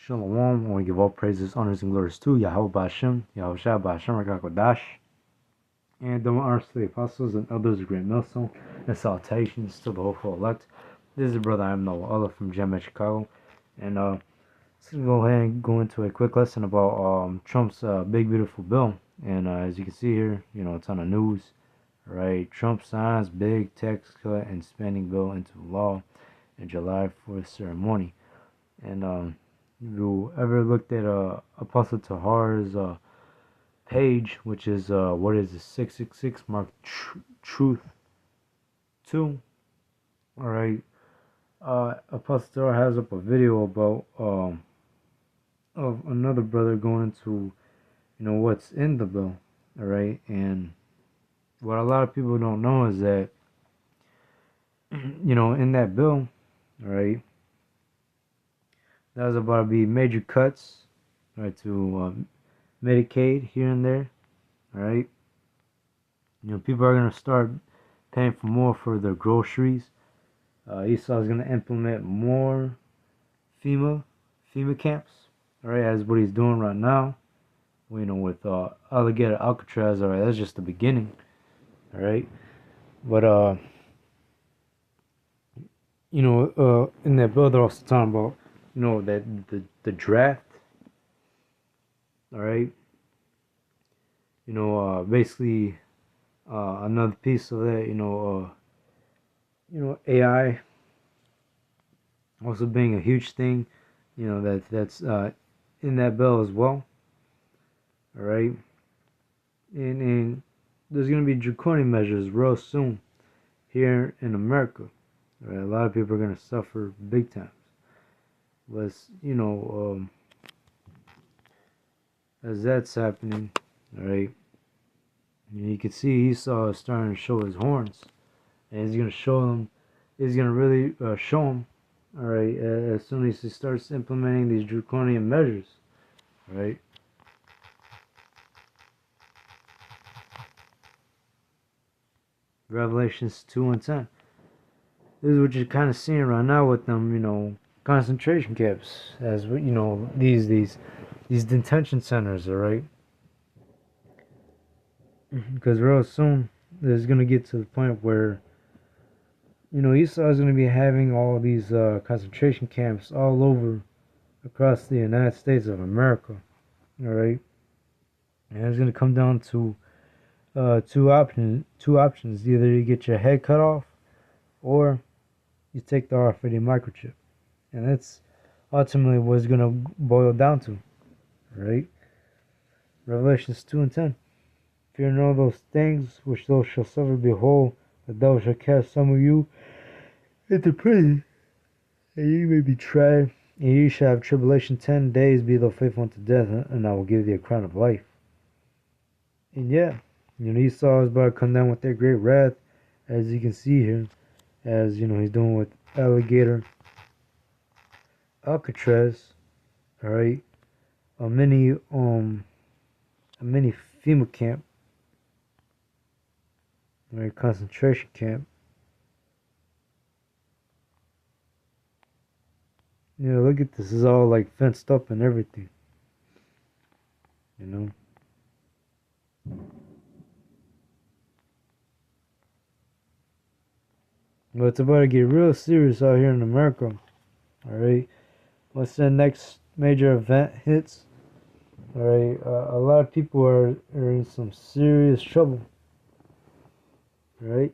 Shalom, and we give all praises, honors, and glories to Yahweh Ba'Shem, Yahweh Shah Ba'Shem Rakakodash, and the honors to the apostles and elders of Great Millstone, and salutations to the hopeful elect. This is your brother, I am Noah Allah from Gem Chicago, and let's go ahead and go into a quick lesson about Trump's big beautiful bill. And as you can see here, it's on the news, right? Trump signs big tax cut and spending bill into law in July 4th ceremony. And if you ever looked at Apostle Tahar's page, which is what is it, 666 mark truth 2, all right. Apostle Tahar has up a video about of another brother going into what's in the bill, all right. And what a lot of people don't know is that in that bill, all right, there's about to be major cuts, right, to Medicaid here and there, all right. People are gonna start paying for more for their groceries. Esau is gonna implement more FEMA camps, all right, as what he's doing right now. With Alligator Alcatraz, all right, that's just the beginning, all right. But in that bill, they're also talking about that the draft, all right. Basically, another piece of that, AI also being a huge thing, that's in that bill as well, all right. And there's gonna be draconian measures real soon here in America. All right? A lot of people are gonna suffer big times. But as that's happening, all right, you can see Esau is starting to show his horns, and he's gonna show them. He's gonna really show them, all right, as soon as he starts implementing these draconian measures, right? Revelations 2 and 10. This is what you're kind of seeing right now with them, concentration camps, as these detention centers, all right. Because real soon there's gonna get to the point where Esau is gonna be having all these concentration camps all over across the United States of America, all right. And it's gonna come down to two options. Either you get your head cut off, or you take the RFID microchip. And that's ultimately what it's going to boil down to, right? Revelations 2 and 10. Fear none of those things which thou shalt suffer. Behold, the devil shall cast some of you into prison, and ye may be tried, and ye shall have tribulation 10 days. Be thou faithful unto death, and I will give thee a crown of life. And yeah, Esau is about to come down with that great wrath, as you can see here, as he's doing with Alligator Alcatraz, all right, a mini FEMA camp, all right, concentration camp. Look at this. It's all like fenced up and everything. But it's about to get real serious out here in America. All right. Once the next major event hits, all right, a lot of people are in some serious trouble. Right.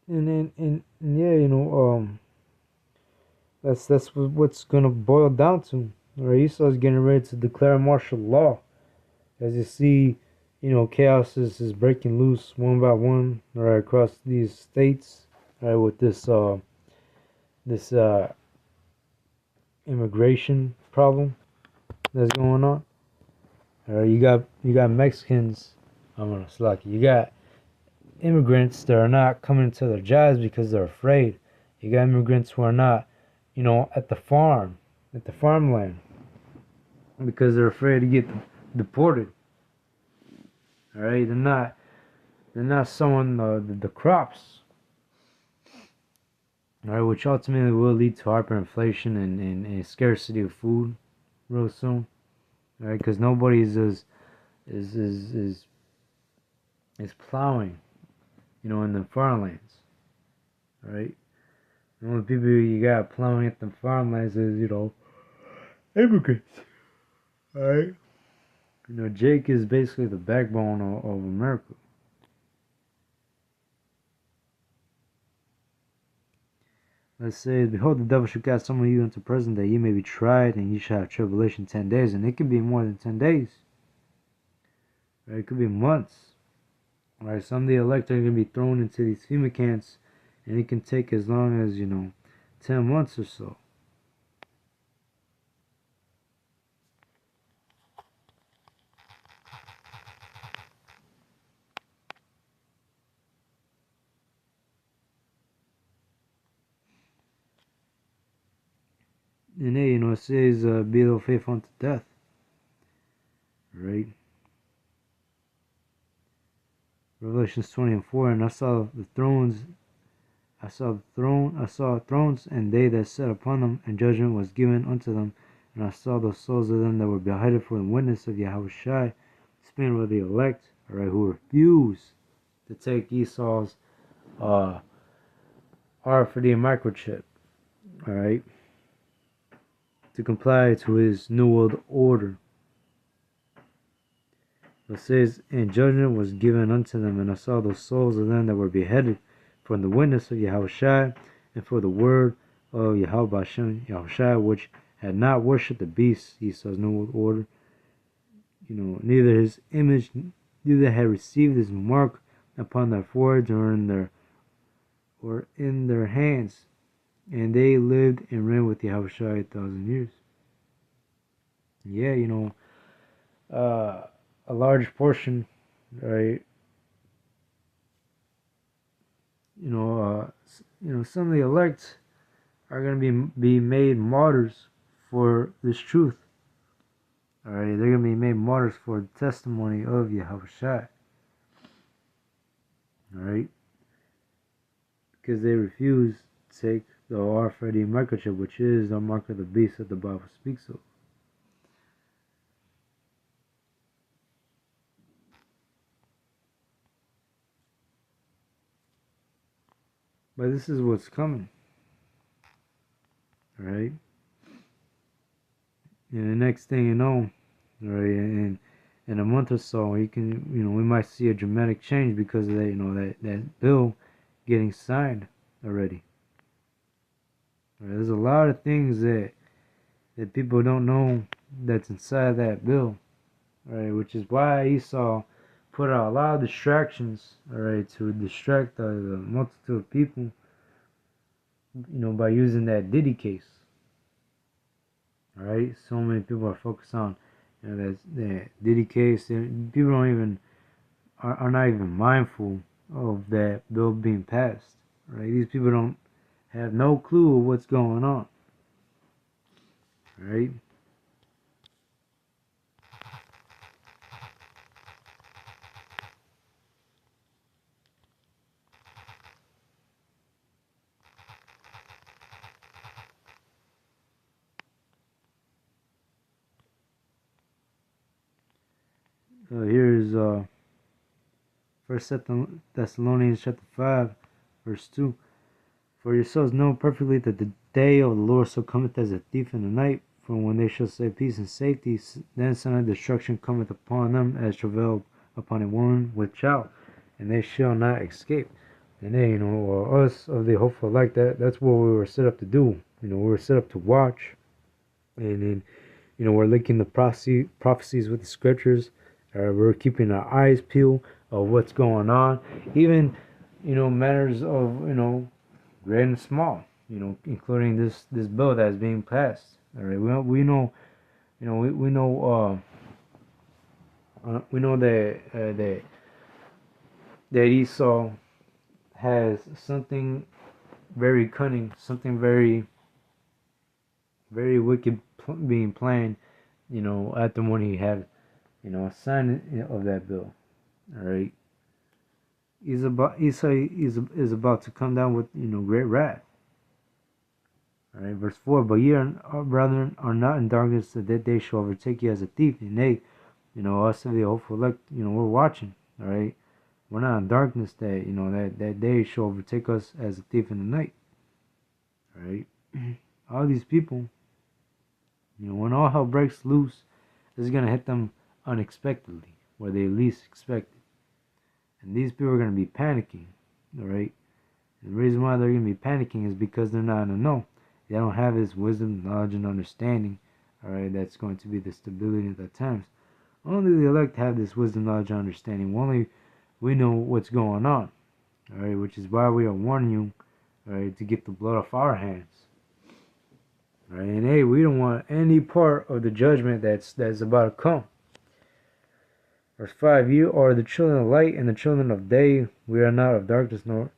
And yeah, that's what's gonna boil down to. All right, Esau's getting ready to declare martial law. As you see, chaos is breaking loose one by one, all right, across these states, all right, with this immigration problem that's going on. All right, you got Mexicans. I'm gonna slack you. You got immigrants that are not coming to their jobs because they're afraid. You got immigrants who are not, at the farmland, because they're afraid to get deported. All right, they're not sowing the crops. All right, which ultimately will lead to hyperinflation and scarcity of food real soon. All right, because nobody's is is is is plowing, in the farmlands. All right, the only people you got plowing at the farmlands is immigrants. All right, Jake is basically the backbone of America. Let's say, behold, the devil shall cast some of you into prison that ye may be tried, and ye shall have tribulation 10 days, and it could be more than 10 days. Right? It could be months. Right? Some of the elect are going to be thrown into these FEMA camps, and it can take as long as 10 months or so. And hey, it says, be thou faithful unto death. Right? Revelations 20:4, and I saw thrones, and they that sat upon them, and judgment was given unto them. And I saw the souls of them that were beheaded for the witness of Yahushua, speaking with the elect, alright, who refused to take Esau's RFID microchip, alright, to comply to his New World Order. It says, and judgment was given unto them, and I saw the souls of them that were beheaded for the witness of Yahushua and for the word of Yahweh Yahushua, which had not worshipped the beast, Esau's New World Order, neither his image, neither had received his mark upon their foreheads or in their hands, and they lived and reigned with Yahushua 1,000 years. Yeah, a large portion, right? Some of the elect are going to be made martyrs for this truth. All right, they're going to be made martyrs for the testimony of Yahushua. All right, because they refuse to take the RFID microchip, which is the mark of the beast that the Bible speaks of. But this is what's coming. All right, and the next thing you know, right, in a month or so, we might see a dramatic change because of that, that bill getting signed already. Right, there's a lot of things that people don't know that's inside that bill, right? Which is why Esau put out a lot of distractions, all right, to distract the multitude of people, by using that Diddy case. All right, so many people are focused on, that Diddy case. People don't even are not even mindful of that bill being passed. Right, these people don't have no clue of what's going on. Right. Here's First Thessalonians chapter 5, verse 2. For yourselves know perfectly that the day of the Lord so cometh as a thief in the night. For when they shall say peace and safety, then sudden destruction cometh upon them as travail upon a woman with child, and they shall not escape. And they, us of the hopeful like that's what we were set up to do. We were set up to watch, and then, we're linking the prophecies with the scriptures. We're keeping our eyes peeled of what's going on, even, matters of, great and small, including this bill that's being passed. All right, we know, we know that Esau has something very cunning, something very, very wicked being planned, at the when he had, a sign of that bill. All right, Esau is about to come down with, great wrath. Alright, verse 4, but ye, brethren, are not in darkness, that that day shall overtake you as a thief. And they, us of the hopeful elect, we're watching. Alright, we're not in darkness that, that day shall overtake us as a thief in the night. Alright, all these people, when all hell breaks loose, it's going to hit them unexpectedly, where they least expect it. And these people are going to be panicking. Alright, the reason why they're going to be panicking is because they're not in the know. They don't have this wisdom, knowledge, and understanding, alright, that's going to be the stability at that times. Only the elect have this wisdom, knowledge, and understanding. Only we know what's going on, alright, which is why we are warning you, alright, to get the blood off our hands. Alright, and hey, we don't want any part of the judgment that's about to come. Verse 5, you are the children of light and the children of day. We are not of darkness, nor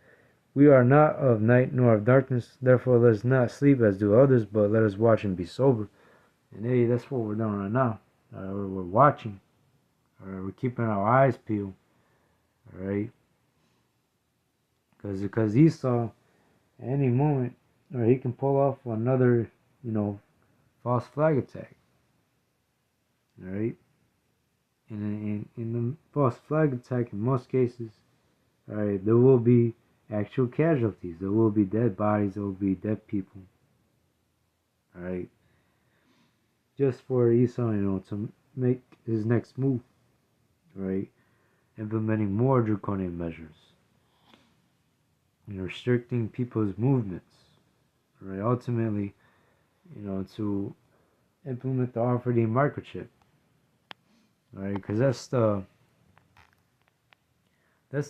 we are not of night nor of darkness, therefore let us not sleep as do others, but let us watch and be sober. And hey, that's what we're doing right now. We're watching. We're keeping our eyes peeled. Alright? Because Esau, at any moment, he can pull off another, false flag attack. Alright? And in the false flag attack, in most cases, alright, there will be actual casualties. There will be dead bodies. There will be dead people. Alright. Just for Esau, to make his next move. Right. Implementing more draconian measures. And restricting people's movements. Right. Ultimately, to implement the R4D microchip. Right. Because that's the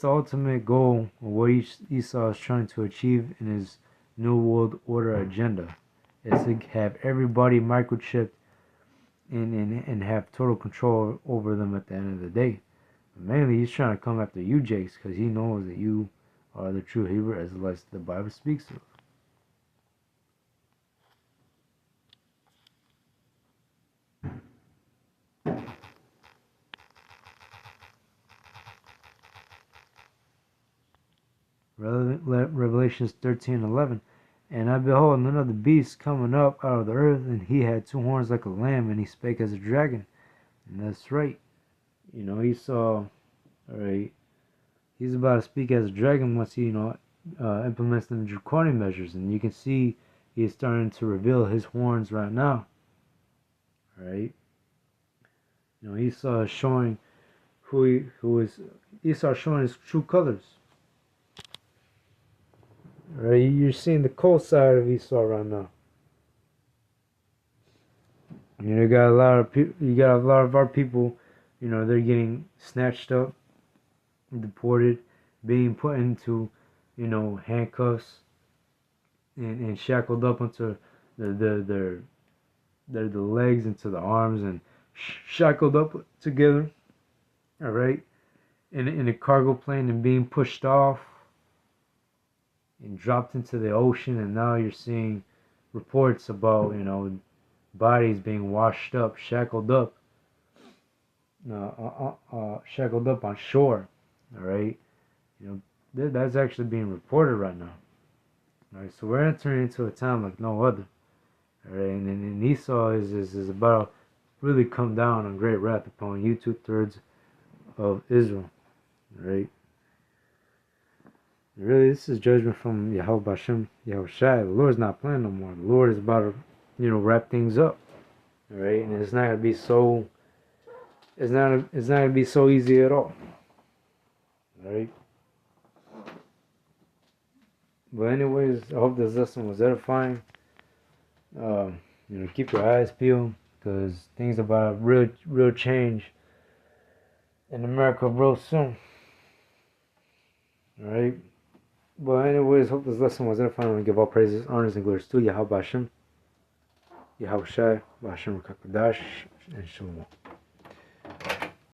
ultimate goal of what Esau is trying to achieve in his New World Order agenda. Is to have everybody microchipped and have total control over them at the end of the day. But mainly, he's trying to come after you, Jakes, because he knows that you are the true Hebrew Israelites the Bible speaks of. Revelations 13:11. And I behold another beast coming up out of the earth, and he had two horns like a lamb, and he spake as a dragon. And that's right. He saw, alright, he's about to speak as a dragon once he, implements the draconian measures. And you can see he's starting to reveal his horns right now. Alright. Esau is showing Esau showing his true colors. Right, you're seeing the cold side of Esau right now. You got a lot of people. You got a lot of our people. They're getting snatched up, deported, being put into, handcuffs, and shackled up onto their legs, into the arms, and shackled up together. All right, in a cargo plane and being pushed off and dropped into the ocean. And now you're seeing reports about bodies being washed up, shackled up on shore. All right, that's actually being reported right now. All right, so we're entering into a time like no other. All right, and Esau is about to really come down on great wrath upon you 2/3 of Israel. All right. Really, this is judgment from Yahweh Bashem, Yahushai. The Lord's not playing no more. The Lord is about to, wrap things up. All right, and it's not gonna be so. It's not gonna be so easy at all. All right. But anyways, I hope this lesson was edifying. Keep your eyes peeled, because things about real change in America real soon. All right. But anyways, hope this lesson was edifying. I want to give all praises, honors, and glories to Yahweh Bashem, Yahushai, Bashem Rakakadash, and Shalom.